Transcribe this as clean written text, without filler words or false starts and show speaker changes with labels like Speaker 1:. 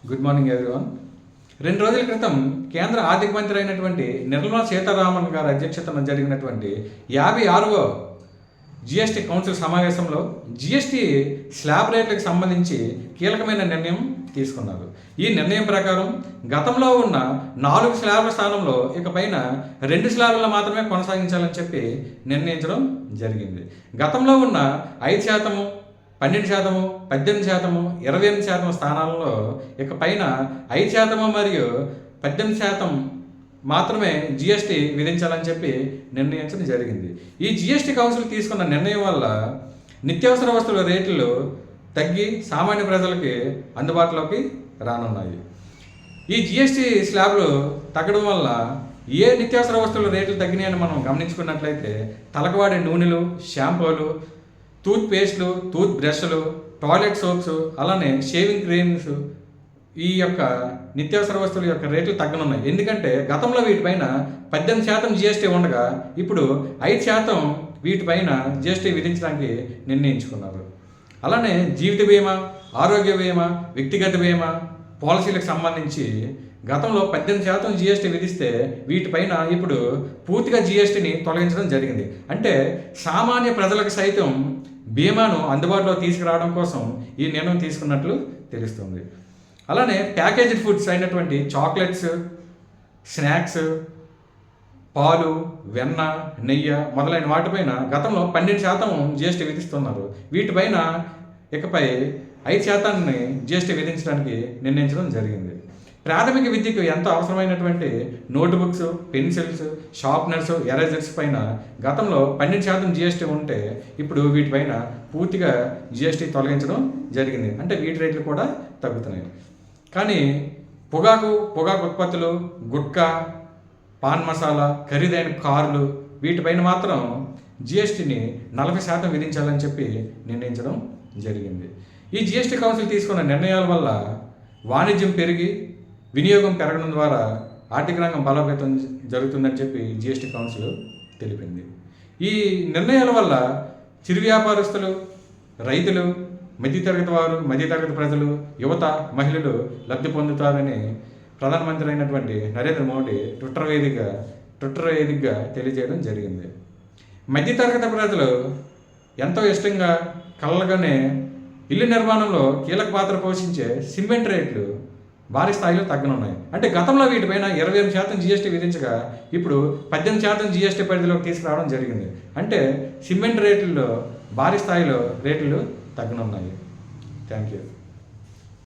Speaker 1: Good morning everyone. 2 రోజుల క్రితం కేంద్ర ఆర్థిక మంత్రి అయినటువంటి నిర్మలా సీతారామన్ గారి అధ్యక్షతన జరిగినటువంటి 56వ జిఎస్టీ కౌన్సిల్ సమావేశంలో జిఎస్టీ స్లాబ్ రేట్లకు సంబంధించి కీలకమైన నిర్ణయం తీసుకున్నారు. ఈ నిర్ణయం ప్రకారం గతంలో ఉన్న 4 స్లాబ్ల స్థానంలో ఇకపైన 2 స్లాబ్లను మాత్రమే కొనసాగించాలని చెప్పి నిర్ణయించడం జరిగింది. గతంలో ఉన్న 5%, 12%, 18%, 28% స్థానాల్లో ఇకపైన 5% మరియు 18% మాత్రమే జిఎస్టీ విధించాలని చెప్పి నిర్ణయించడం జరిగింది. ఈ జిఎస్టీ కౌన్సిల్ తీసుకున్న నిర్ణయం వల్ల నిత్యావసర వస్తువుల రేట్లు తగ్గి సామాన్య ప్రజలకి అందుబాటులోకి రానున్నాయి. ఈ జిఎస్టీ స్లాబ్లు తగ్గడం వల్ల ఏ నిత్యావసర వస్తువుల రేట్లు తగ్గినాయని మనం గమనించుకున్నట్లయితే తలకు వాడే నూనెలు, షాంపూలు, టూత్ పేస్ట్లు, టూత్ బ్రష్లు, టాయిలెట్ సోప్స్, అలానే షేవింగ్ క్రీమ్స్, ఈ యొక్క నిత్యావసర వస్తువుల యొక్క రేట్లు తగ్గనున్నాయి. ఎందుకంటే గతంలో వీటిపైన 18% జిఎస్టీ ఉండగా ఇప్పుడు 5% వీటిపైన జిఎస్టీ విధించడానికి నిర్ణయించుకున్నారు. అలానే జీవిత బీమా, ఆరోగ్య బీమా, వ్యక్తిగత బీమా పాలసీలకు సంబంధించి గతంలో 18% జిఎస్టీ విధిస్తే వీటిపైన ఇప్పుడు పూర్తిగా జిఎస్టీని తొలగించడం జరిగింది. అంటే సామాన్య ప్రజలకు సైతం బీమాను అందుబాటులో తీసుకురావడం కోసం ఈ నిర్ణయం తీసుకున్నట్లు తెలుస్తుంది. అలానే ప్యాకేజ్డ్ ఫుడ్స్ అయినటువంటి చాక్లెట్స్, స్నాక్స్, పాలు, వెన్న, నెయ్యి మొదలైన వాటిపైన గతంలో 12% జిఎస్టీ విధిస్తున్నారు. వీటిపైన ఇకపై 5% జిఎస్టీ విధించడానికి నిర్ణయించడం జరిగింది. ప్రాథమిక విద్యకు ఎంతో అవసరమైనటువంటి నోట్బుక్స్, పెన్సిల్స్, షార్ప్నర్స్, ఎరేజర్స్ పైన గతంలో 12% జిఎస్టీ ఉంటే ఇప్పుడు వీటిపైన పూర్తిగా జిఎస్టీ తొలగించడం జరిగింది. అంటే వీటి రేట్లు కూడా తగ్గుతున్నాయి. కానీ పొగాకు ఉత్పత్తులు, గుట్కా, పాన్ మసాలా, ఖరీదైన కార్లు వీటిపైన మాత్రం జిఎస్టీని 40% విధించాలని చెప్పి నిర్ణయించడం జరిగింది. ఈ జిఎస్టీ కౌన్సిల్ తీసుకున్న నిర్ణయాల వల్ల వాణిజ్యం పెరిగి వినియోగం పెరగడం ద్వారా ఆర్థిక రంగం బలోపేతం జరుగుతుందని చెప్పి జిఎస్టీ కౌన్సిల్ తెలిపింది. ఈ నిర్ణయాల వల్ల చిరు వ్యాపారస్తులు, రైతులు, మధ్యతరగతి వారు, మధ్యతరగతి ప్రజలు, యువత, మహిళలు లబ్ధి పొందుతారని ప్రధానమంత్రి అయినటువంటి నరేంద్ర మోడీ ట్విట్టర్ వేదికగా తెలియజేయడం జరిగింది. మధ్యతరగతి ప్రజలు ఎంతో ఇష్టంగా కలగానే ఇల్లు నిర్మాణంలో కీలక పాత్ర పోషించే సిమెంట్ రేట్లు భారీ స్థాయిలో తగ్గనున్నాయి. అంటే గతంలో వీటిపైన 28% జిఎస్టీ విధించగా ఇప్పుడు 18% జిఎస్టీ పరిధిలోకి తీసుకురావడం జరిగింది. అంటే సిమెంట్ రేట్లలో భారీ స్థాయిలో రేట్లు తగ్గనున్నాయి. Thank you.